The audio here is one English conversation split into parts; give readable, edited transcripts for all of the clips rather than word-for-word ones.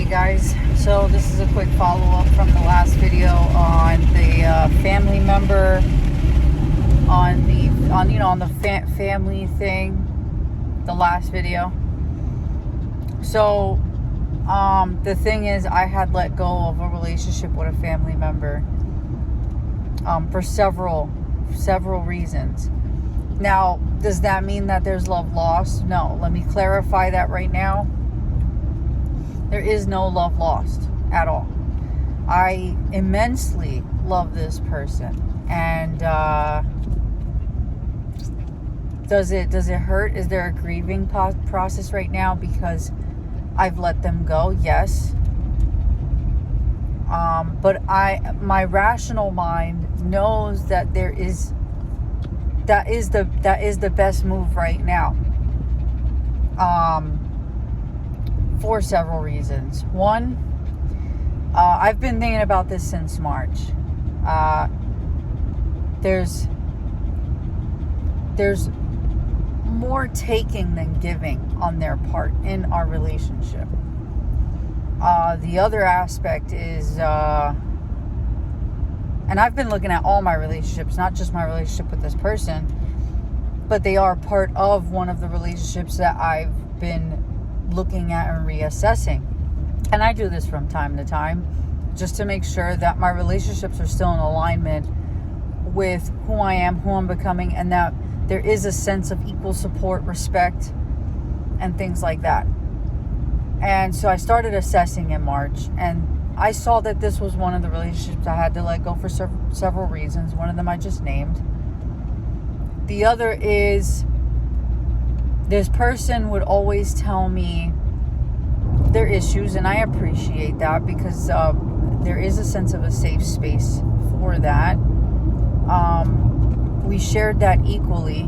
Hey guys, so this is a quick follow-up from the last video on the family member on the family thing, the last video. So the thing is, I had let go of a relationship with a family member for several reasons. Now, does that mean that there's love lost? No. Let me clarify that right now. There is no love lost at all. I immensely love this person. And does it hurt? Is there a grieving process right now because I've let them go? Yes. But my rational mind knows that that is the best move right now. For several reasons. One, I've been thinking about this since March. There's more taking than giving on their part in our relationship. The other aspect is, and I've been looking at all my relationships, not just my relationship with this person, but they are part of one of the relationships that I've been looking at and reassessing. And I do this from time to time just to make sure that my relationships are still in alignment with who I am, who I'm becoming, and that there is a sense of equal support, respect, and things like that. And so I started assessing in March, and I saw that this was one of the relationships I had to let go for several reasons. One of them I just named. The other is, this person would always tell me their issues, and I appreciate that because there is a sense of a safe space for that. We shared that equally.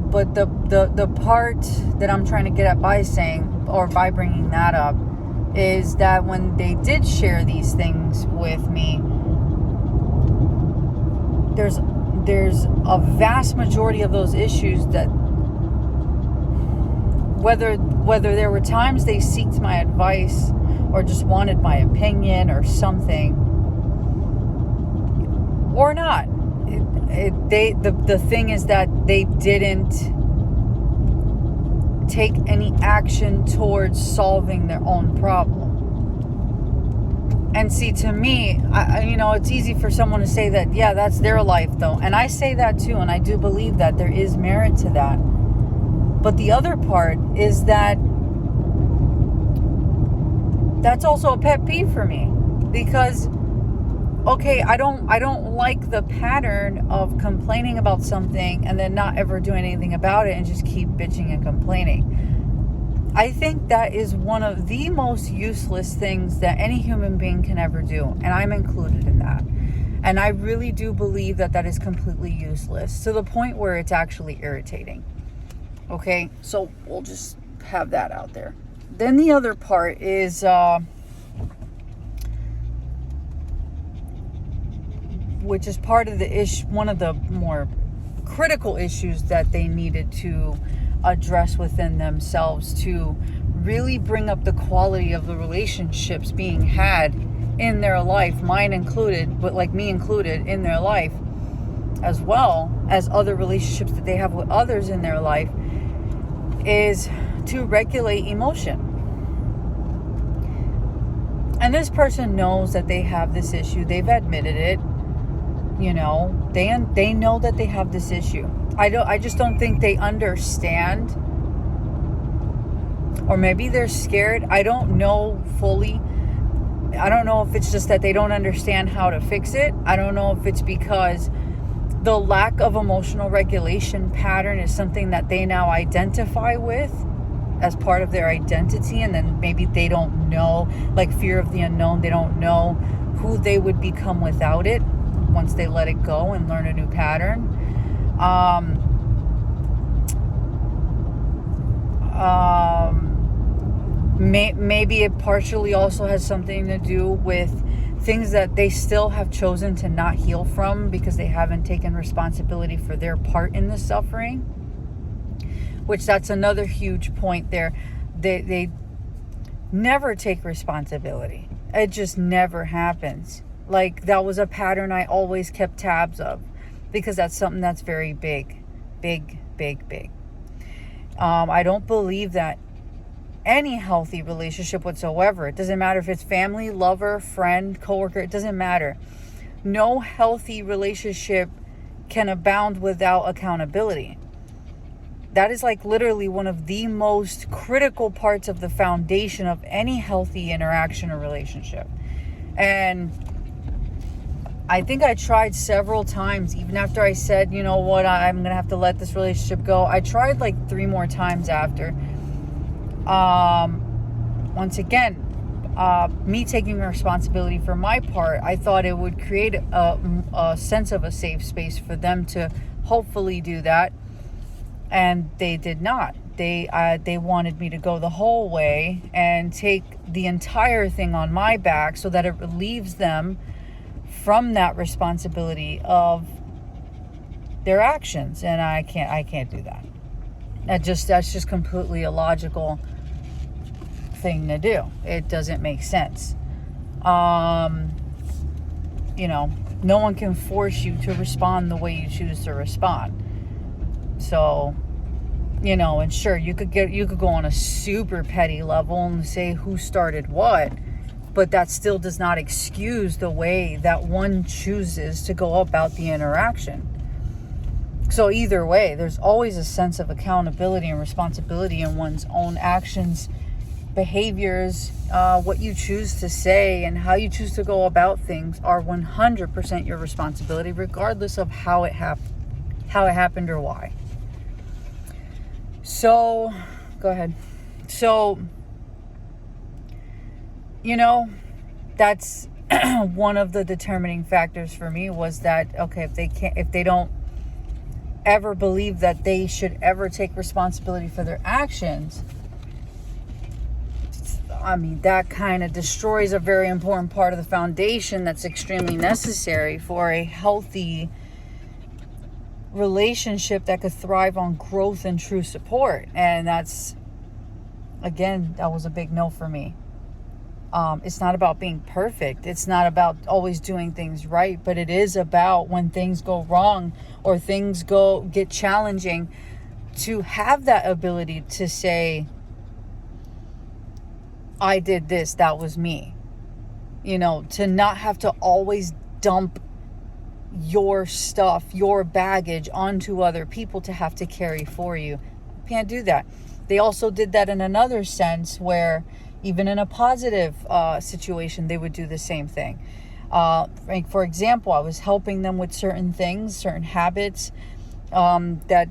But the part that I'm trying to get at by bringing that up is that when they did share these things with me, there's a vast majority of those issues that whether there were times they sought my advice or just wanted my opinion or something or not, the thing is that they didn't take any action towards solving their own problem. And see, to me, it's easy for someone to say that, yeah, that's their life though. And I say that too, and I do believe that there is merit to that. But the other part is that that's also a pet peeve for me. Because, okay, I don't like the pattern of complaining about something and then not ever doing anything about it and just keep bitching and complaining. I think that is one of the most useless things that any human being can ever do. And I'm included in that. And I really do believe that is completely useless to the point where it's actually irritating. Okay, so we'll just have that out there. Then the other part is, which is part of the issue, one of the more critical issues that they needed to address within themselves to really bring up the quality of the relationships being had in their life, mine included, but like me included in their life, as well as other relationships that they have with others in their life, is to regulate emotion. And this person knows that they have this issue. They've admitted it. They know that they have this issue. I just don't think they understand, or maybe they're scared. I don't know fully. I don't know if it's just that they don't understand how to fix it. I don't know if it's because the lack of emotional regulation pattern is something that they now identify with as part of their identity, and then maybe they don't know, like fear of the unknown, they don't know who they would become without it once they let it go and learn a new pattern. Maybe it partially also has something to do with things that they still have chosen to not heal from because they haven't taken responsibility for their part in the suffering, which that's another huge point there. They never take responsibility. It just never happens. Like, that was a pattern I always kept tabs of, because that's something that's very big. I don't believe that any healthy relationship whatsoever, it doesn't matter if it's family, lover, friend, coworker, it doesn't matter. No healthy relationship can abound without accountability. That is like literally one of the most critical parts of the foundation of any healthy interaction or relationship. And I think I tried several times, even after I said, you know what, I'm going to have to let this relationship go. I tried like 3 more times after. Once again, me taking responsibility for my part, I thought it would create a sense of a safe space for them to hopefully do that. And they did not. They wanted me to go the whole way and take the entire thing on my back so that it relieves them from that responsibility of their actions. And I can't do that. That's just completely illogical thing to do. It doesn't make sense. No one can force you to respond the way you choose to respond. So, and sure, you could go on a super petty level and say who started what, but that still does not excuse the way that one chooses to go about the interaction. So either way, there's always a sense of accountability and responsibility in one's own actions, behaviors. What you choose to say and how you choose to go about things are 100% your responsibility, regardless of how it happened or why. So, go ahead. So, that's one of the determining factors for me, was that, okay, if they don't ever believe that they should ever take responsibility for their actions, that kind of destroys a very important part of the foundation that's extremely necessary for a healthy relationship that could thrive on growth and true support. And that was a big no for me. It's not about being perfect. It's not about always doing things right, but it is about when things go wrong or things get challenging, to have that ability to say, I did this, that was me. To not have to always dump your stuff, your baggage onto other people to have to carry for you. Can't do that. They also did that in another sense, where even in a positive situation, they would do the same thing. For example, I was helping them with certain things, certain habits that,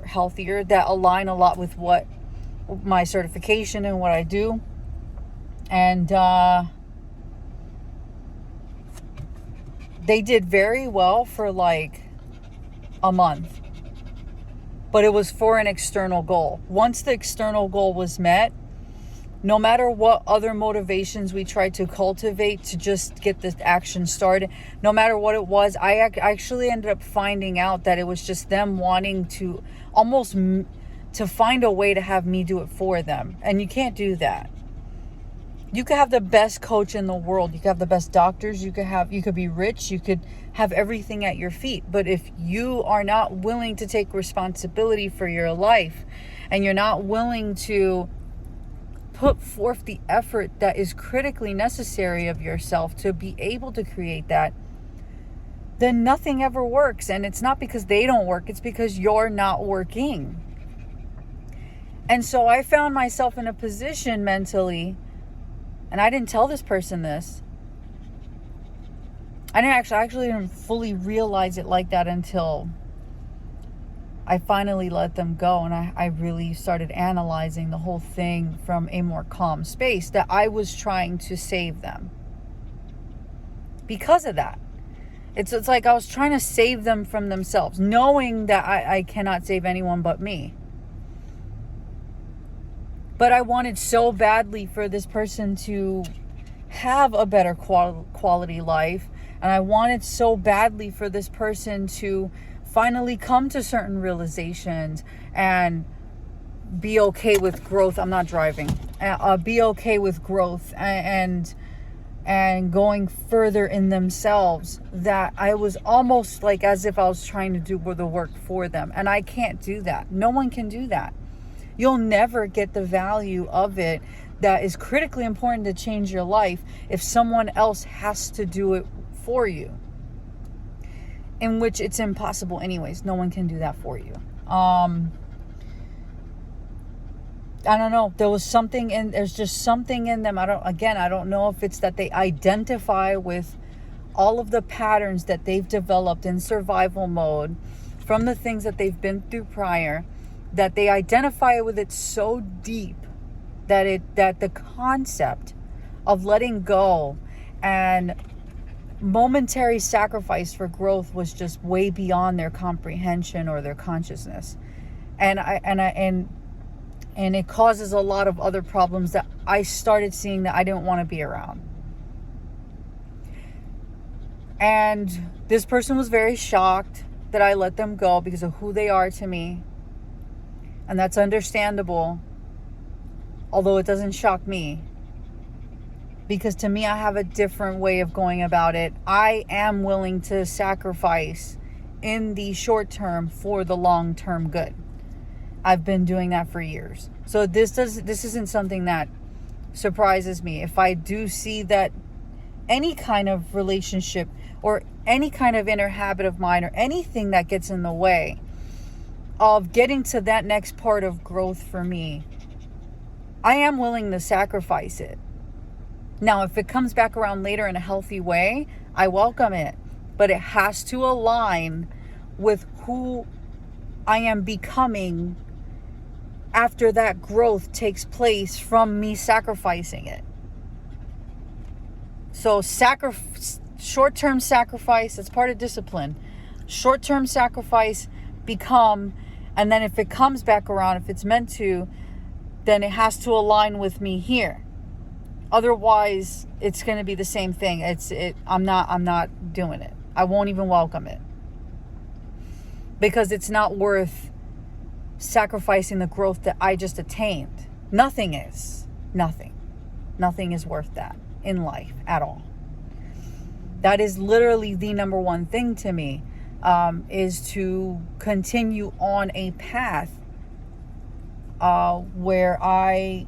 healthier, that align a lot with what my certification and what I do. And they did very well for like a month, but it was for an external goal. Once the external goal was met, no matter what other motivations we tried to cultivate to just get this action started, no matter what it was, I actually ended up finding out that it was just them wanting to almost to find a way to have me do it for them. And you can't do that. You could have the best coach in the world. You could have the best doctors. You could be rich. You could have everything at your feet. But if you are not willing to take responsibility for your life, and you're not willing to put forth the effort that is critically necessary of yourself to be able to create that, then nothing ever works. And it's not because they don't work. It's because you're not working. And so I found myself in a position mentally, and I didn't tell this person this. I actually didn't fully realize it like that until I finally let them go, and I really started analyzing the whole thing from a more calm space, that I was trying to save them. Because of that. It's like I was trying to save them from themselves, knowing that I cannot save anyone but me. But I wanted so badly for this person to have a better quality life. And I wanted so badly for this person to finally come to certain realizations and be okay with growth. I'm not driving. be okay with growth and going further in themselves, that I was almost like as if I was trying to do the work for them. And I can't do that. No one can do that. You'll never get the value of it that is critically important to change your life if someone else has to do it for you. In which it's impossible anyways. No one can do that for you. I don't know. There's just something in them. I don't know if it's that they identify with all of the patterns that they've developed in survival mode from the things that they've been through prior, that they identify with it so deep that the concept of letting go and momentary sacrifice for growth was just way beyond their comprehension or their consciousness. And it causes a lot of other problems that I started seeing that I didn't want to be around. And this person was very shocked that I let them go because of who they are to me. And that's understandable, although it doesn't shock me. Because to me, I have a different way of going about it. I am willing to sacrifice in the short term for the long term good. I've been doing that for years. So this isn't something that surprises me. If I do see that any kind of relationship or any kind of inner habit of mine or anything that gets in the way of getting to that next part of growth for me, I am willing to sacrifice it. Now, if it comes back around later in a healthy way, I welcome it. But it has to align with who I am becoming after that growth takes place from me sacrificing it. So short-term sacrifice, it's part of discipline. Short-term sacrifice and then if it comes back around, if it's meant to, then it has to align with me here. Otherwise, it's going to be the same thing. I'm not doing it. I won't even welcome it. Because it's not worth sacrificing the growth that I just attained. Nothing is. Nothing is worth that in life at all. That is literally the number one thing to me, is to continue on a path where I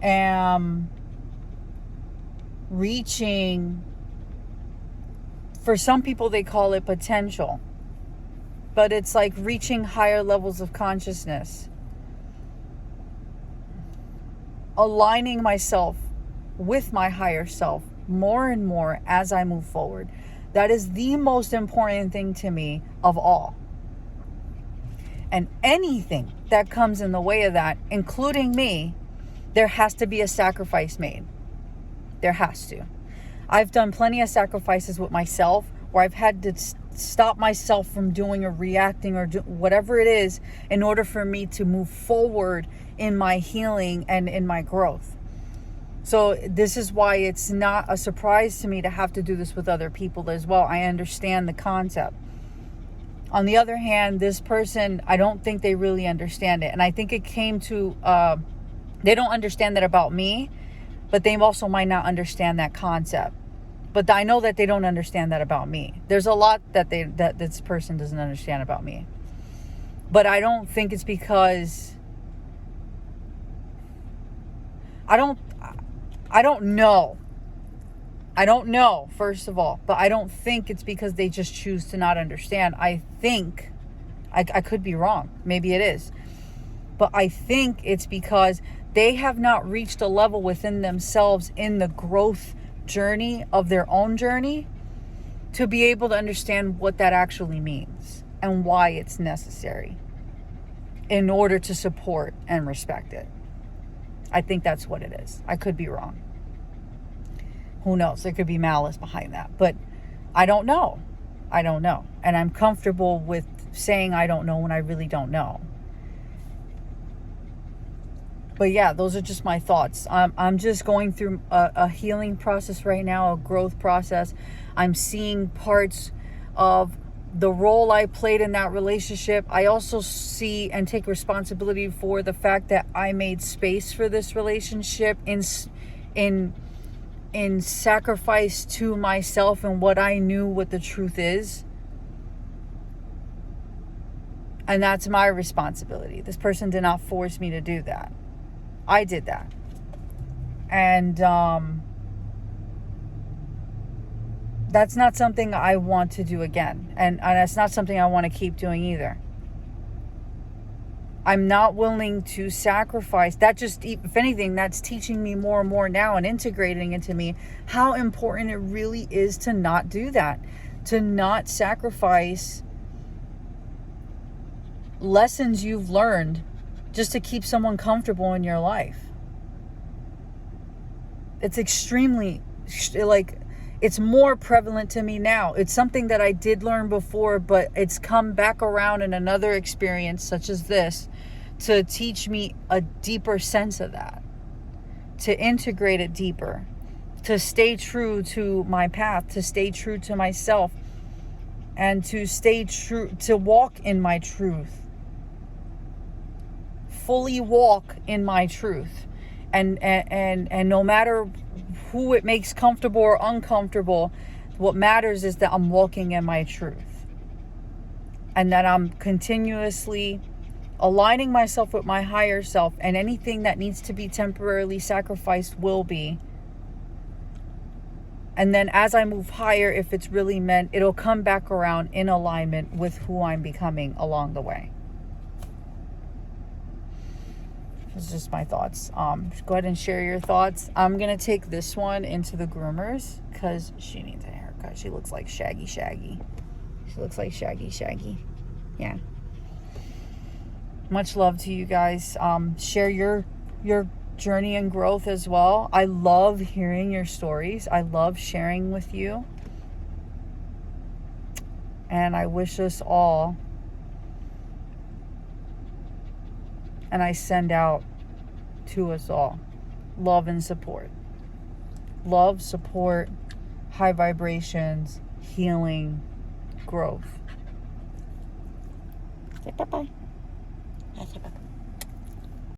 am reaching, for some people they call it potential, but it's like reaching higher levels of consciousness, aligning myself with my higher self more and more as I move forward. That is the most important thing to me of all. And anything that comes in the way of that, including me, there has to be a sacrifice made. There has to. I've done plenty of sacrifices with myself where I've had to stop myself from doing or reacting or whatever it is in order for me to move forward in my healing and in my growth. So this is why it's not a surprise to me to have to do this with other people as well. I understand the concept. On the other hand, this person, I don't think they really understand it. And I think it came to, they don't understand that about me, but they also might not understand that concept. But I know that they don't understand that about me. There's a lot that this person doesn't understand about me. But I don't think it's because I don't know. I don't know, first of all. But I don't think it's because they just choose to not understand. I think, I could be wrong. Maybe it is. But I think it's because they have not reached a level within themselves in the growth journey of their own journey to be able to understand what that actually means and why it's necessary in order to support and respect it. I think that's what it is. I could be wrong. Who knows? There could be malice behind that. But I don't know. And I'm comfortable with saying I don't know when I really don't know. But yeah, those are just my thoughts. I'm just going through a healing process right now, a growth process. I'm seeing parts of the role I played in that relationship. I also see and take responsibility for the fact that I made space for this relationship in sacrifice to myself and what I knew what the truth is. And that's my responsibility. This person did not force me to do that. I did that. And that's not something I want to do again. And that's not something I want to keep doing either. I'm not willing to sacrifice. That just, if anything, that's teaching me more and more now and integrating into me how important it really is to not do that. To not sacrifice lessons you've learned just to keep someone comfortable in your life. It's extremely, it's more prevalent to me now. It's something that I did learn before, but it's come back around in another experience such as this to teach me a deeper sense of that, to integrate it deeper, to stay true to my path, to stay true to myself, and to stay true, to walk in my truth. Fully walk in my truth. And no matter who it makes comfortable or uncomfortable, what matters is that I'm walking in my truth. And that I'm continuously aligning myself with my higher self, and anything that needs to be temporarily sacrificed will be. And then as I move higher, if it's really meant, it'll come back around in alignment with who I'm becoming along the way. It's just my thoughts. Go ahead and share your thoughts. I'm going to take this one into the groomers because she needs a haircut. She looks like Shaggy. She looks like Shaggy. Yeah. Much love to you guys. Share your journey and growth as well. I love hearing your stories. I love sharing with you. And I wish us all, and I send out to us all love and support. Love, support, high vibrations, healing, growth. Say bye-bye. Say bye-bye.